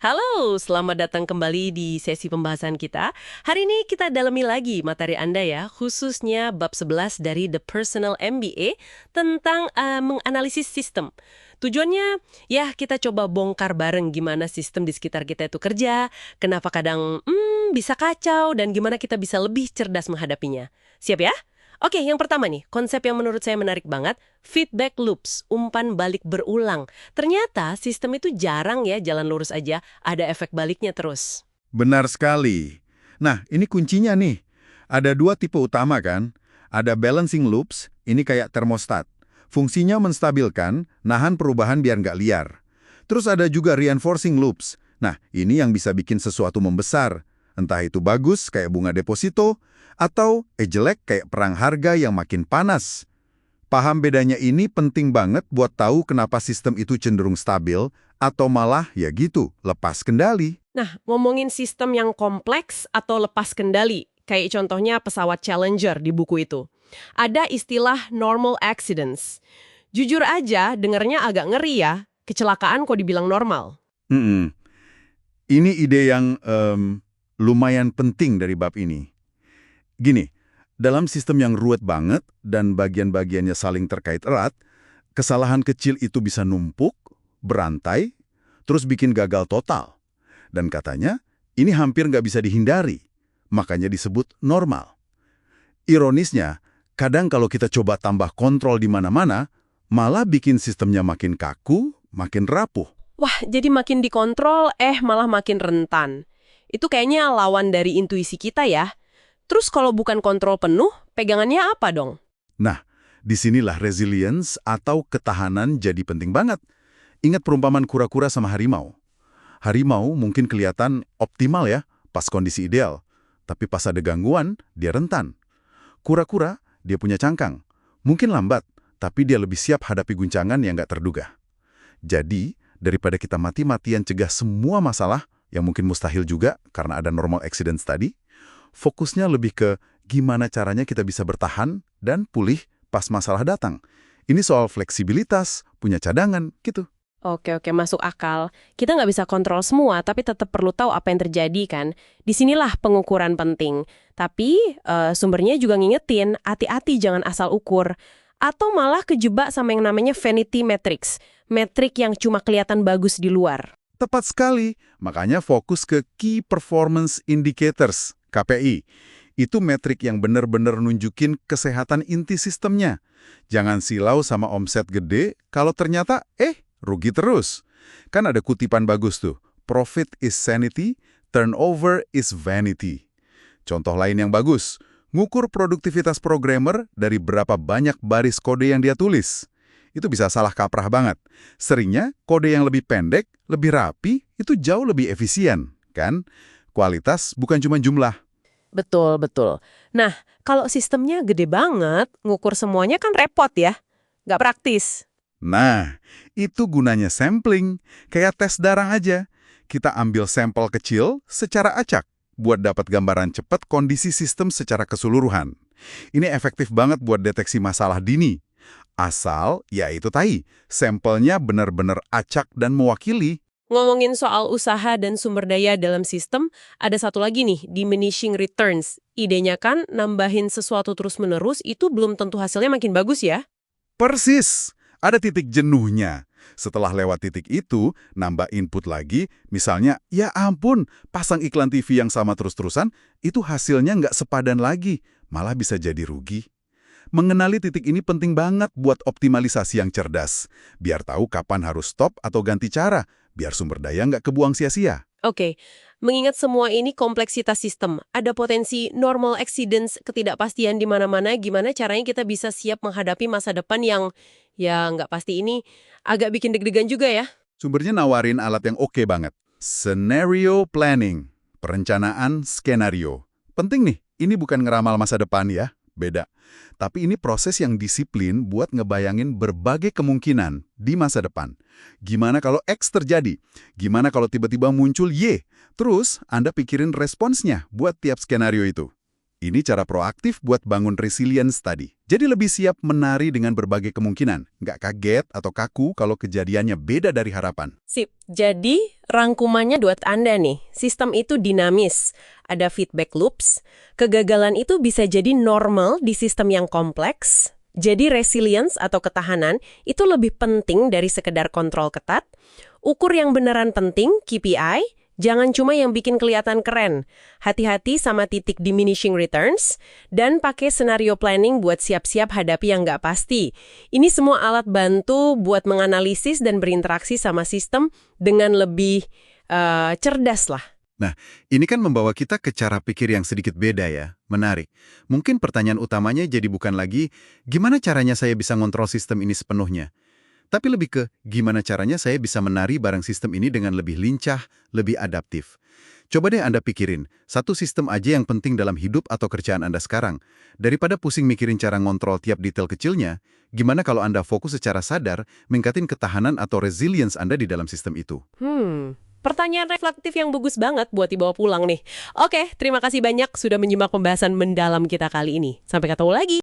Halo, selamat datang kembali di sesi pembahasan kita. Hari ini kita dalami lagi materi Anda ya, khususnya bab 11 dari The Personal MBA tentang menganalisis sistem. Tujuannya, ya kita coba bongkar bareng gimana sistem di sekitar kita itu kerja, kenapa kadang bisa kacau, dan gimana kita bisa lebih cerdas menghadapinya. Siap ya? Oke, yang pertama nih, konsep yang menurut saya menarik banget, feedback loops, umpan balik berulang. Ternyata sistem itu jarang ya jalan lurus aja, ada efek baliknya terus. Benar sekali. Nah, ini kuncinya nih. Ada dua tipe utama kan? Ada balancing loops, ini kayak termostat. Fungsinya menstabilkan, nahan perubahan biar nggak liar. Terus ada juga reinforcing loops. Nah, ini yang bisa bikin sesuatu membesar. Entah itu bagus kayak bunga deposito, atau jelek kayak perang harga yang makin panas. Paham bedanya ini penting banget buat tahu kenapa sistem itu cenderung stabil, atau malah ya gitu, lepas kendali. Nah, ngomongin sistem yang kompleks atau lepas kendali, kayak contohnya pesawat Challenger di buku itu. Ada istilah normal accidents. Jujur aja, dengernya agak ngeri ya, kecelakaan kok dibilang normal. Mm-mm. Ini ide yang lumayan penting dari bab ini. Gini, dalam sistem yang ruwet banget dan bagian-bagiannya saling terkait erat, kesalahan kecil itu bisa numpuk, berantai, terus bikin gagal total. Dan katanya, ini hampir nggak bisa dihindari, makanya disebut normal. Ironisnya, kadang kalau kita coba tambah kontrol di mana-mana, malah bikin sistemnya makin kaku, makin rapuh. Wah, jadi makin dikontrol, malah makin rentan. Itu kayaknya lawan dari intuisi kita ya. Terus kalau bukan kontrol penuh, pegangannya apa dong? Nah, disinilah resilience atau ketahanan jadi penting banget. Ingat perumpamaan kura-kura sama harimau. Harimau mungkin kelihatan optimal ya, pas kondisi ideal. Tapi pas ada gangguan, dia rentan. Kura-kura, dia punya cangkang. Mungkin lambat, tapi dia lebih siap hadapi guncangan yang nggak terduga. Jadi, daripada kita mati-matian cegah semua masalah, yang mungkin mustahil juga karena ada normal accidents tadi, fokusnya lebih ke gimana caranya kita bisa bertahan dan pulih pas masalah datang. Ini soal fleksibilitas, punya cadangan, gitu. Oke, masuk akal. Kita nggak bisa kontrol semua, tapi tetap perlu tahu apa yang terjadi kan. Disinilah pengukuran penting. Tapi sumbernya juga ngingetin, hati-hati jangan asal ukur. Atau malah kejebak sama yang namanya vanity metrics. Metrik yang cuma kelihatan bagus di luar. Tepat sekali, makanya fokus ke Key Performance Indicators, KPI. Itu metrik yang benar-benar nunjukin kesehatan inti sistemnya. Jangan silau sama omset gede, kalau ternyata, rugi terus. Kan ada kutipan bagus tuh, profit is sanity, turnover is vanity. Contoh lain yang bagus, ngukur produktivitas programmer dari berapa banyak baris kode yang dia tulis. Itu bisa salah kaprah banget. Seringnya, kode yang lebih pendek, lebih rapi, itu jauh lebih efisien, kan? Kualitas bukan cuma jumlah. Betul. Nah, kalau sistemnya gede banget, ngukur semuanya kan repot ya. Nggak praktis. Nah, itu gunanya sampling. Kayak tes darah aja. Kita ambil sampel kecil secara acak buat dapat gambaran cepat kondisi sistem secara keseluruhan. Ini efektif banget buat deteksi masalah dini. Asal, ya itu tadi, sampelnya benar-benar acak dan mewakili. Ngomongin soal usaha dan sumber daya dalam sistem, ada satu lagi nih, diminishing returns. Idenya kan nambahin sesuatu terus-menerus itu belum tentu hasilnya makin bagus ya. Persis, ada titik jenuhnya. Setelah lewat titik itu, nambah input lagi, misalnya, ya ampun, pasang iklan TV yang sama terus-terusan, itu hasilnya nggak sepadan lagi, malah bisa jadi rugi. Mengenali titik ini penting banget buat optimalisasi yang cerdas. Biar tahu kapan harus stop atau ganti cara, biar sumber daya nggak kebuang sia-sia. Oke, mengingat semua ini kompleksitas sistem, ada potensi normal accidents, ketidakpastian di mana-mana, gimana caranya kita bisa siap menghadapi masa depan yang, ya nggak pasti ini, agak bikin deg-degan juga ya. Sumbernya nawarin alat yang oke banget. Scenario planning, perencanaan skenario. Penting nih, ini bukan ngeramal masa depan ya, beda. Tapi ini proses yang disiplin buat ngebayangin berbagai kemungkinan di masa depan. Gimana kalau X terjadi? Gimana kalau tiba-tiba muncul Y? Terus, Anda pikirin responsnya buat tiap skenario itu. Ini cara proaktif buat bangun resilience tadi. Jadi lebih siap menari dengan berbagai kemungkinan. Nggak kaget atau kaku kalau kejadiannya beda dari harapan. Sip. Jadi, rangkumannya buat Anda nih. Sistem itu dinamis. Ada feedback loops. Kegagalan itu bisa jadi normal di sistem yang kompleks. Jadi resilience atau ketahanan itu lebih penting dari sekedar kontrol ketat. Ukur yang beneran penting, KPI, jangan cuma yang bikin kelihatan keren. Hati-hati sama titik diminishing returns, dan pakai scenario planning buat siap-siap hadapi yang nggak pasti. Ini semua alat bantu buat menganalisis dan berinteraksi sama sistem dengan lebih cerdas lah. Nah, ini kan membawa kita ke cara pikir yang sedikit beda ya. Menarik. Mungkin pertanyaan utamanya jadi bukan lagi, gimana caranya saya bisa ngontrol sistem ini sepenuhnya? Tapi lebih ke, gimana caranya saya bisa menari bareng sistem ini dengan lebih lincah, lebih adaptif. Coba deh Anda pikirin, satu sistem aja yang penting dalam hidup atau kerjaan Anda sekarang. Daripada pusing mikirin cara ngontrol tiap detail kecilnya, gimana kalau Anda fokus secara sadar, meningkatin ketahanan atau resilience Anda di dalam sistem itu? Pertanyaan reflektif yang bagus banget buat dibawa pulang nih. Oke, terima kasih banyak sudah menyimak pembahasan mendalam kita kali ini. Sampai ketemu lagi.